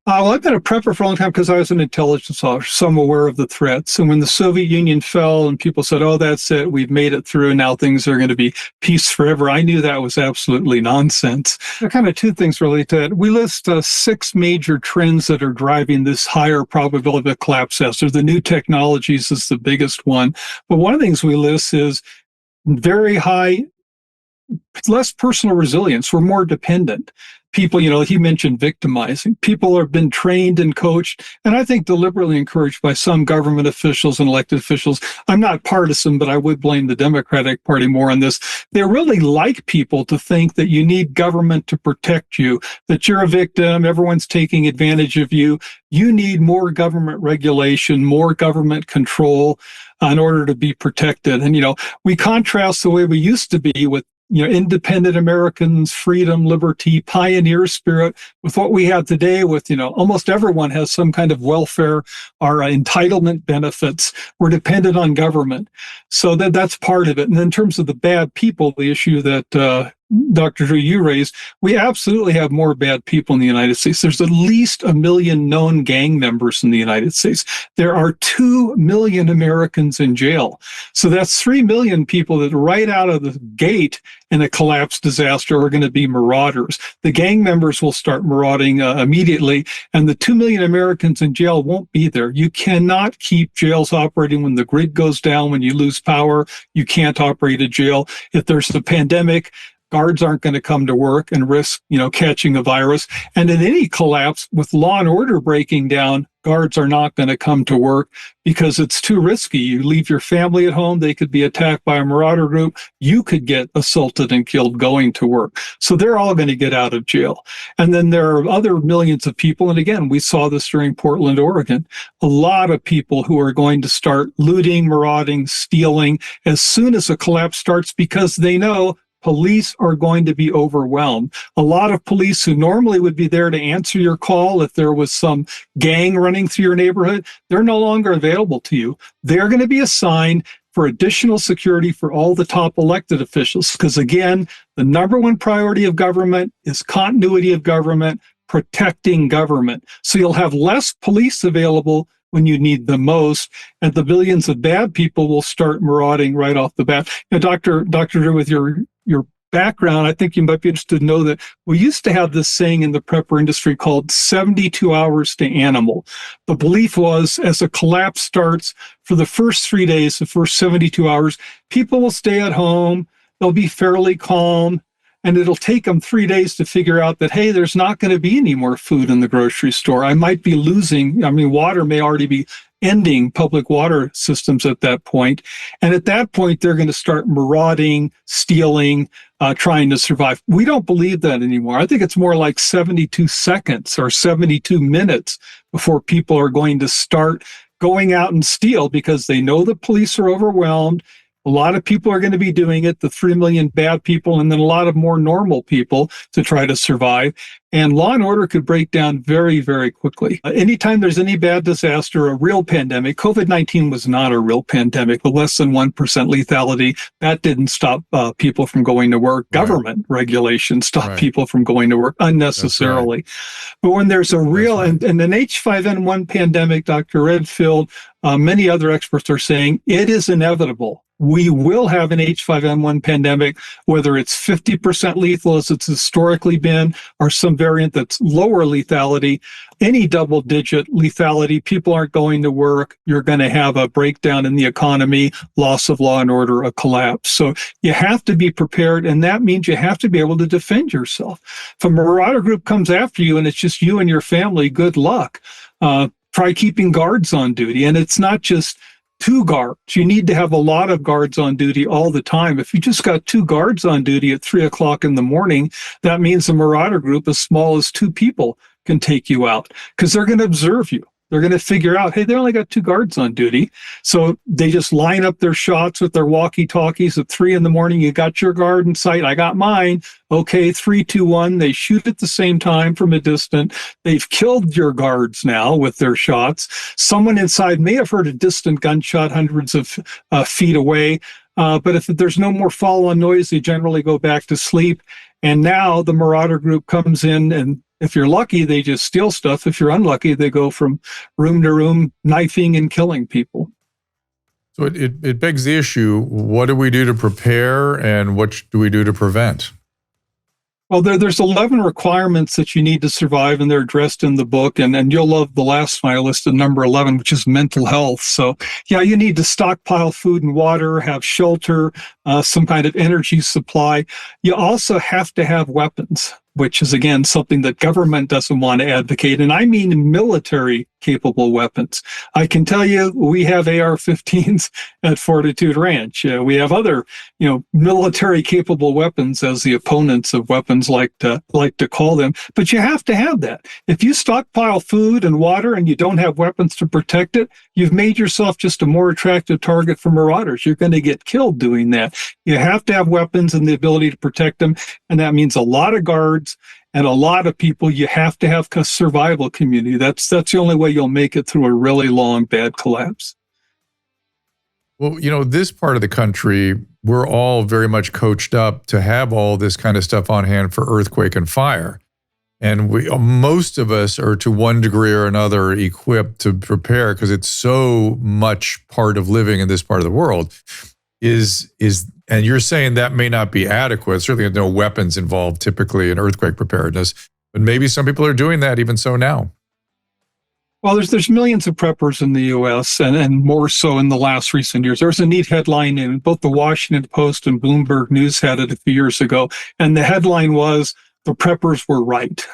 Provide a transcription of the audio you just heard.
Well, I've been a prepper for a long time because I was an intelligence officer, so I'm aware of the threats. And when the Soviet Union fell and people said, oh, that's it, we've made it through, and now things are going to be peace forever, I knew that was absolutely nonsense. There are kind of two things related to that. We list 6 major trends that are driving this higher probability of collapse. So the new technologies is the biggest one. But one of the things we list is very high, less personal resilience. We're more dependent. People, he mentioned victimizing. People have been trained and coached, and I think deliberately encouraged by some government officials and elected officials. I'm not partisan, but I would blame the Democratic Party more on this. They really like people to think that you need government to protect you, that you're a victim, everyone's taking advantage of you. You need more government regulation, more government control in order to be protected. And, we contrast the way we used to be with independent Americans, freedom, liberty, pioneer spirit, with what we have today with, almost everyone has some kind of welfare or entitlement benefits. We're dependent on government. So that's part of it. And in terms of the bad people, the issue that Dr. Drew, you raised, we absolutely have more bad people in the United States. There's at least 1 million known gang members in the United States. There are 2 million Americans in jail. So that's 3 million people that right out of the gate in a collapse disaster are going to be marauders. The gang members will start marauding immediately, and the 2 million Americans in jail won't be there. You cannot keep jails operating when the grid goes down, when you lose power. You can't operate a jail. If there's a pandemic, guards aren't going to come to work and risk, catching a virus. And in any collapse with law and order breaking down, guards are not going to come to work because it's too risky. You leave your family at home, they could be attacked by a marauder group. You could get assaulted and killed going to work. So they're all going to get out of jail. And then there are other millions of people. And again, we saw this during Portland, Oregon. A lot of people who are going to start looting, marauding, stealing as soon as a collapse starts because they know police are going to be overwhelmed. A lot of police who normally would be there to answer your call if there was some gang running through your neighborhood, they're no longer available to you. They're going to be assigned for additional security for all the top elected officials. Because again, the number one priority of government is continuity of government, protecting government. So you'll have less police available when you need them most, and the billions of bad people will start marauding right off the bat. Now, Dr. Drew, with your background, I think you might be interested to know that we used to have this saying in the prepper industry called 72 hours to animal. The belief was as a collapse starts, for the first 3 days, the first 72 hours, people will stay at home, they'll be fairly calm, and it'll take them 3 days to figure out that, hey, there's not going to be any more food in the grocery store. I might be losing, water may already be ending public water systems at that point. And at that point, they're going to start marauding, stealing, trying to survive. We don't believe that anymore. I think it's more like 72 seconds or 72 minutes before people are going to start going out and steal because they know the police are overwhelmed. A lot of people are going to be doing it, the 3 million bad people, and then a lot of more normal people to try to survive. And law and order could break down very, very quickly. Anytime there's any bad disaster, a real pandemic, COVID-19 was not a real pandemic, with less than 1% lethality. That didn't stop people from going to work. Right. Government regulations stop people from going to work unnecessarily. Right. But when there's a real, and an H5N1 pandemic, Dr. Redfield, many other experts are saying it is inevitable. We will have an H5N1 pandemic, whether it's 50% lethal as it's historically been, or some variant that's lower lethality, any double-digit lethality, people aren't going to work, you're going to have a breakdown in the economy, loss of law and order, a collapse. So you have to be prepared, and that means you have to be able to defend yourself. If a marauder group comes after you and it's just you and your family, good luck. Try keeping guards on duty, and it's not just 2 guards. You need to have a lot of guards on duty all the time. If you just got 2 guards on duty at 3 o'clock in the morning, that means a marauder group as small as 2 people can take you out because they're going to observe you. They're going to figure out, hey, they only got 2 guards on duty. So they just line up their shots with their walkie-talkies at 3 in the morning. You got your guard in sight. I got mine. Okay, 3, 2, 1. They shoot at the same time from a distance. They've killed your guards now with their shots. Someone inside may have heard a distant gunshot hundreds of feet away. But if there's no more follow-on noise, they generally go back to sleep. And now the marauder group comes in and If you're lucky, they just steal stuff. If you're unlucky, they go from room to room, knifing and killing people. So it begs the issue, what do we do to prepare and what do we do to prevent? Well, there's 11 requirements that you need to survive, and they're addressed in the book. And you'll love the last one I listed, number 11, which is mental health. So, yeah, you need to stockpile food and water, have shelter, some kind of energy supply. You also have to have weapons, which is, again, something that government doesn't want to advocate. And I mean military capable weapons. I can tell you we have AR-15s at Fortitude Ranch. We have other, military capable weapons, as the opponents of weapons like to call them. But you have to have that. If you stockpile food and water and you don't have weapons to protect it, you've made yourself just a more attractive target for marauders. You're going to get killed doing that. You have to have weapons and the ability to protect them. And that means a lot of guards and a lot of people. You have to have a survival community. That's the only way you'll make it through a really long, bad collapse. Well, this part of the country, we're all very much coached up to have all this kind of stuff on hand for earthquake and fire. And most of us are to one degree or another equipped to prepare because it's so much part of living in this part of the world. And you're saying that may not be adequate. Certainly no weapons involved typically in earthquake preparedness, but maybe some people are doing that even so now. Well, there's millions of preppers in the U.S. and more so in the last recent years. There was a neat headline in both the Washington Post and Bloomberg News had it a few years ago, and the headline was, "The preppers were right."